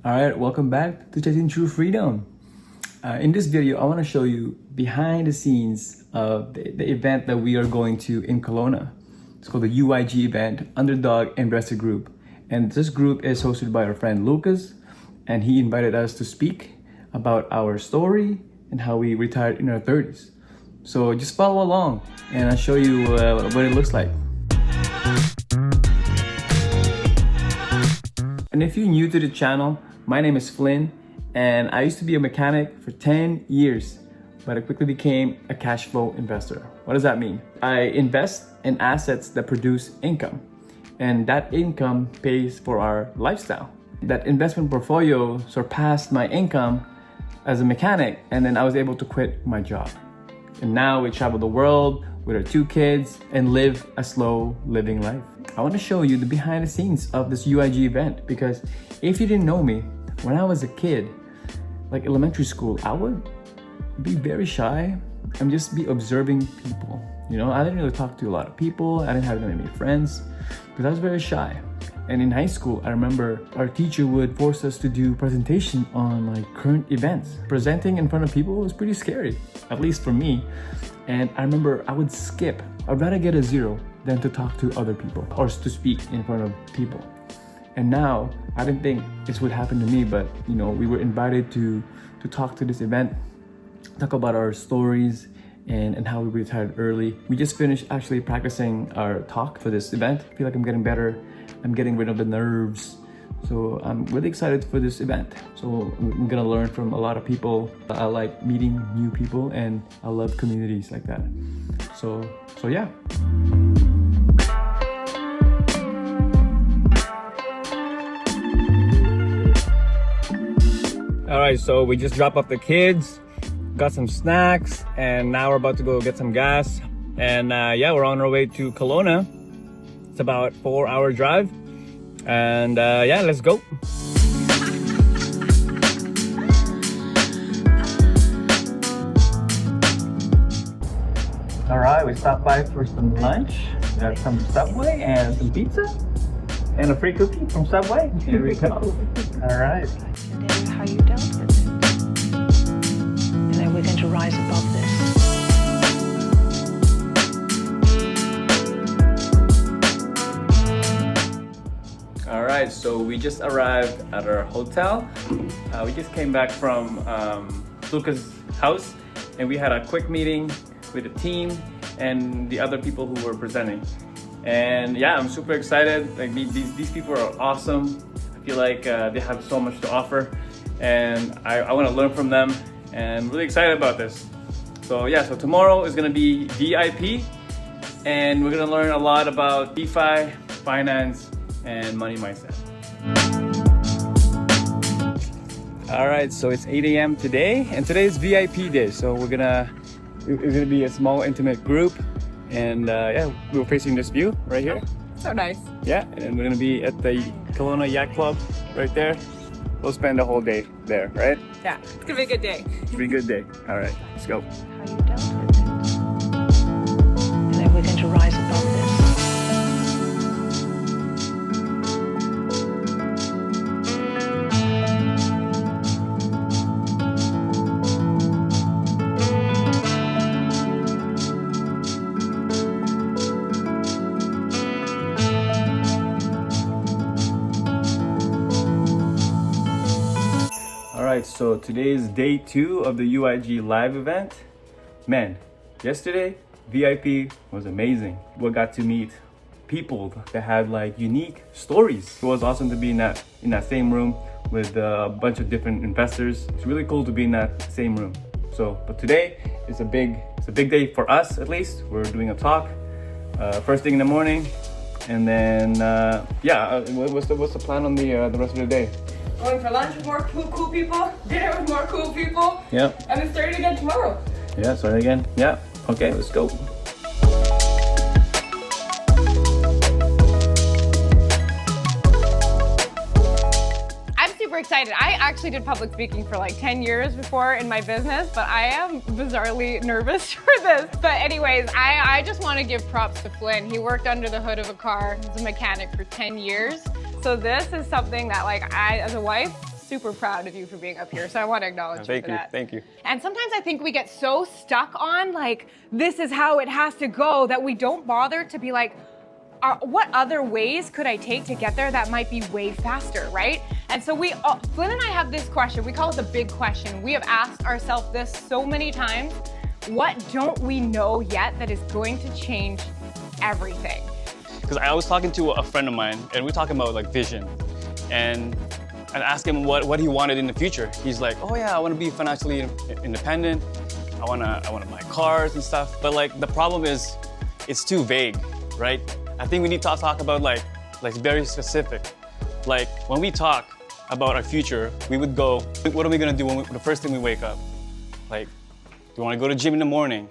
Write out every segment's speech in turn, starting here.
Alright, welcome back to Chasing True Freedom. In this video, I want to show you behind the scenes of the event that we are going to in Kelowna. It's called the UIG event, Underdog Investor Group. And this group is hosted by our friend Lucas, and he invited us to speak about our story and how we retired in our 30s. So just follow along and I'll show you what it looks like. And if you're new to the channel, my name is Flynn, and I used to be a mechanic for 10 years, but I quickly became a cash flow investor. What does that mean? I invest in assets that produce income, and that income pays for our lifestyle. That investment portfolio surpassed my income as a mechanic, and then I was able to quit my job. And now we travel the world with our 2 kids and live a slow living life. I want to show you the behind the scenes of this UIG event, because if you didn't know me, when I was a kid, like elementary school, I would be very shy and just be observing people. You know, I didn't really talk to a lot of people. I didn't have many friends because I was very shy. And in high school, I remember our teacher would force us to do presentation on like current events. Presenting in front of people was pretty scary, at least for me. And I remember I would skip. I'd rather get a 0 than to talk to other people or to speak in front of people. And now, I didn't think this would happen to me, but you know, we were invited to talk to this event, talk about our stories and how we retired early. We just finished actually practicing our talk for this event. I feel like I'm getting better. I'm getting rid of the nerves. So I'm really excited for this event. So I'm gonna learn from a lot of people. I like meeting new people and I love communities like that. So yeah. All right, so we just dropped off the kids, got some snacks, and now we're about to go get some gas. And yeah, we're on our way to Kelowna. It's about 4-hour drive. And yeah, let's go. All right, we stopped by for some lunch. We got some Subway and some pizza and a free cookie from Subway. Here we go. All right. And how you dealt with it. And then we're going to rise above this. All right, so we just arrived at our hotel. We just came back from Luca's house, and we had a quick meeting with the team and the other people who were presenting. And yeah, I'm super excited. Like these people are awesome. I feel like they have so much to offer, and I want to learn from them, and I'm really excited about this. So yeah, so tomorrow is gonna be VIP, and we're gonna learn a lot about DeFi, finance, and money mindset. All right, so it's 8 a.m. today, and today is VIP day. So it's gonna be a small intimate group, and yeah, we're facing this view right here. So nice. Yeah, and we're gonna be at the Kelowna Yacht Club right there. We'll spend the whole day there, right? Yeah, it's gonna be a good day. It's gonna be a good day. All right, let's go. How you dealt with it. And then we're going to rise above this. Alright, so today is day 2 of the UIG live event. Man, yesterday VIP was amazing. We got to meet people that had like unique stories. It was awesome to be in that same room with a bunch of different investors. It's really cool to be in that same room. But today is a big day for us, at least. We're doing a talk first thing in the morning, and then yeah, what's the plan on the rest of the day? Going for lunch with more cool people, dinner with more cool people. Yeah. And then starting again tomorrow. Yeah, start again. Yeah. Okay, let's go. I'm super excited. I actually did public speaking for like 10 years before in my business, but I am bizarrely nervous for this. But anyways, I just want to give props to Flynn. He worked under the hood of a car as a mechanic for 10 years. So this is something that like I, as a wife, super proud of you for being up here. So I want to acknowledge you for that. Thank you. And sometimes I think we get so stuck on like, this is how it has to go, that we don't bother to be like, what other ways could I take to get there that might be way faster, right? And so Flynn and I have this question. We call it the big question. We have asked ourselves this so many times. What don't we know yet that is going to change everything? Because I was talking to a friend of mine, and we're talking about like vision, and I asked him what he wanted in the future. He's like, oh yeah, I want to be financially independent. I want to buy cars and stuff. But like the problem is, it's too vague, right? I think we need to talk about like very specific. Like when we talk about our future, we would go, what are we gonna do the first thing we wake up? Like, do you want to go to gym in the morning?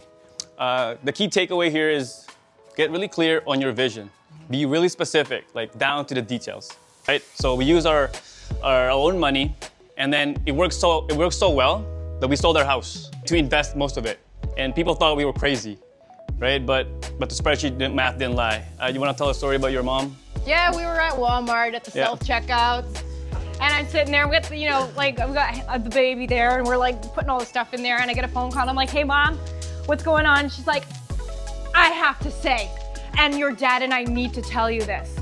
The key takeaway here is get really clear on your vision. Be really specific, like down to the details, right? So we use our own money, and then it worked so well that we sold our house to invest most of it. And people thought we were crazy, right? But the spreadsheet math didn't lie. You want to tell a story about your mom? Yeah, we were at Walmart at the self-checkouts. And I'm sitting there with, like I've got the baby there, and we're like putting all the stuff in there, and I get a phone call, and I'm like, hey mom, what's going on? She's like, I have to say, and your dad and I need to tell you this.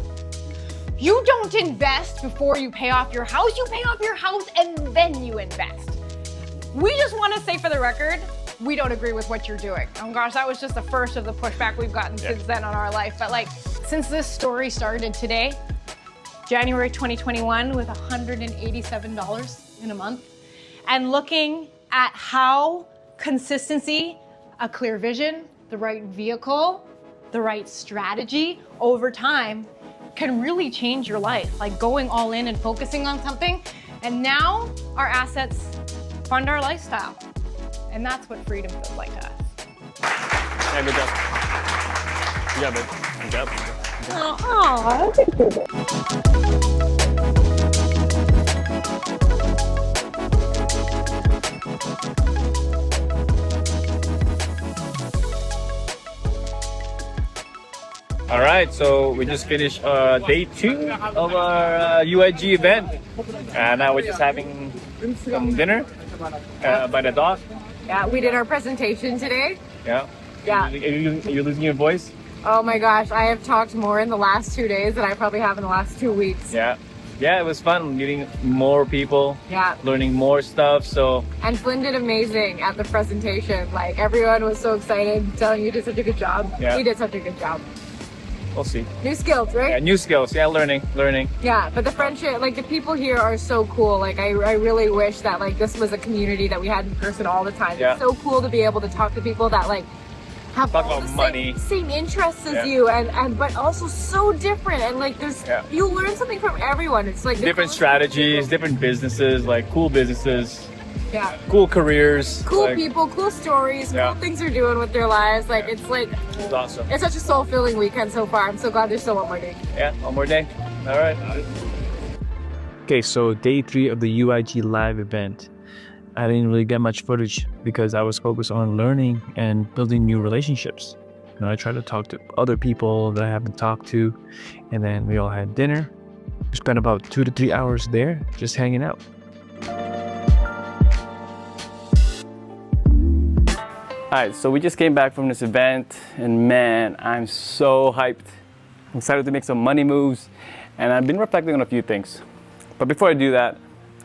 You don't invest before you pay off your house. You pay off your house and then you invest. We just want to say for the record, we don't agree with what you're doing. Oh gosh, that was just the first of the pushback we've gotten since then on our life. But like, since this story started today, January 2021, with $187 in a month, and looking at how consistency, a clear vision, the right vehicle, the right strategy over time can really change your life, like going all in and focusing on something. And now our assets fund our lifestyle. And that's what freedom feels like to us. Yeah, good job. Good job, babe. Good job. All right, so we just finished day 2 of our UIG event, and now we're just having some dinner by the dock. Yeah, we did our presentation today. Yeah. Yeah. You're losing your voice? Oh my gosh, I have talked more in the last 2 days than I probably have in the last 2 weeks. Yeah. Yeah, it was fun meeting more people. Yeah. Learning more stuff. So. And Flynn did amazing at the presentation. Like everyone was so excited, telling you did such a good job. Yeah. He did such a good job. We'll see. New skills, right? Yeah, new skills. Yeah, learning. Yeah, but the friendship, like the people here are so cool. Like I really wish that like this was a community that we had in person all the time. Yeah. It's so cool to be able to talk to people that like have Talk all about the money. same interests as Yeah. you, and but also so different. And like there's you learn something from everyone. It's like Different strategies, different businesses, like cool businesses, cool careers, cool like, people, cool stories, cool things they're doing with their lives. Like it's like It's awesome. it's such a soul-filling weekend so far. I'm so glad there's still one more day. Yeah, one more day. All right. Okay, so day 3 of the UIG live event. I didn't really get much footage because I was focused on learning and building new relationships. I tried to talk to other people that I haven't talked to, and then we all had dinner. We spent about 2 to 3 hours there just hanging out. All right, so we just came back from this event, and man, I'm so hyped. I'm excited to make some money moves, and I've been reflecting on a few things. But before I do that,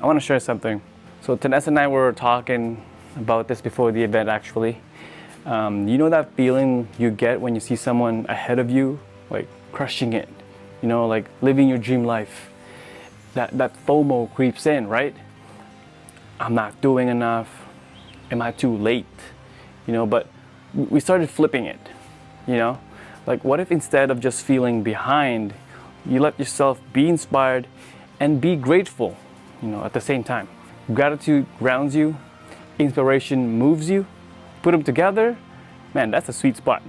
I want to share something. So Tanessa and I were talking about this before the event, actually. You know that feeling you get when you see someone ahead of you, like crushing it, like living your dream life? That FOMO creeps in, right? I'm not doing enough. Am I too late? But we started flipping it, Like what if instead of just feeling behind, you let yourself be inspired and be grateful, at the same time? Gratitude grounds you, inspiration moves you. Put them together, man, that's a sweet spot.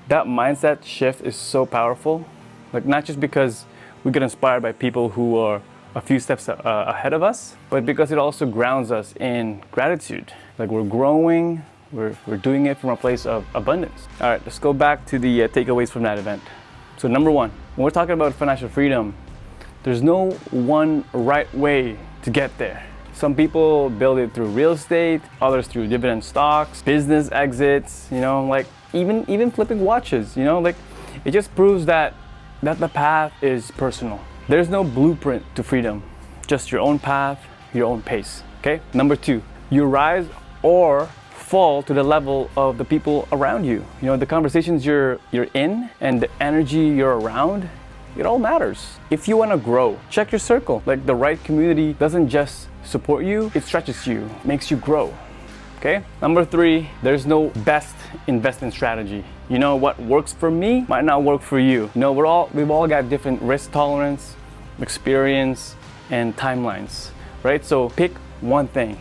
That mindset shift is so powerful. Like not just because we get inspired by people who are a few steps ahead of us, but because it also grounds us in gratitude. Like we're growing, we're doing it from a place of abundance. All right, let's go back to the takeaways from that event. So number 1, when we're talking about financial freedom, there's no one right way to get there. Some people build it through real estate, others through dividend stocks, business exits, you know, like even flipping watches, you know, like it just proves that the path is personal. There's no blueprint to freedom, just your own path, your own pace, okay? Number 2, you rise or fall to the level of the people around you. You know, the conversations you're in and the energy you're around, it all matters. If you want to grow, check your circle. Like the right community doesn't just support you, it stretches you, makes you grow. Okay? Number 3, there's no best investment strategy. You know, what works for me might not work for you. You know, we've all got different risk tolerance, experience, and timelines, right? So pick one thing,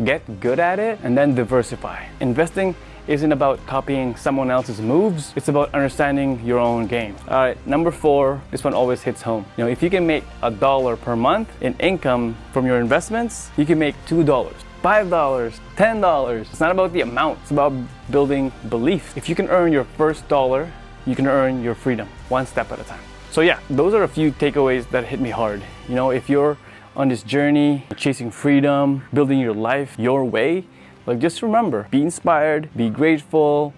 get good at it, and then diversify. Investing isn't about copying someone else's moves, it's about understanding your own game. All right, number 4, this one always hits home. You know, if you can make $1 per month in income from your investments, you can make $2, $5, $10. It's not about the amount, it's about building belief. If you can earn your first dollar, you can earn your freedom, one step at a time. So yeah, those are a few takeaways that hit me hard. You know, if you're on this journey, chasing freedom, building your life your way, like just remember, be inspired, be grateful,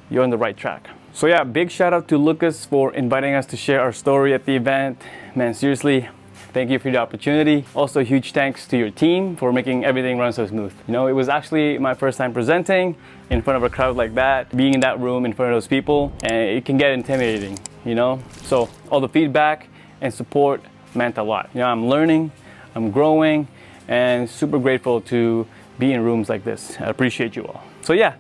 you're on the right track. So yeah, big shout out to Lucas for inviting us to share our story at the event. Man, seriously, thank you for the opportunity. Also, huge thanks to your team for making everything run so smooth. You know, it was actually my first time presenting in front of a crowd like that, being in that room in front of those people, and it can get intimidating, you know? So all the feedback and support meant a lot. You know, I'm learning, I'm growing, and super grateful to be in rooms like this. I appreciate you all. So yeah,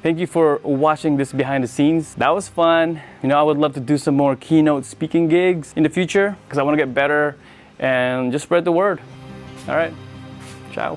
thank you for watching this behind the scenes. That was fun. You know, I would love to do some more keynote speaking gigs in the future because I want to get better and just spread the word. All right, ciao.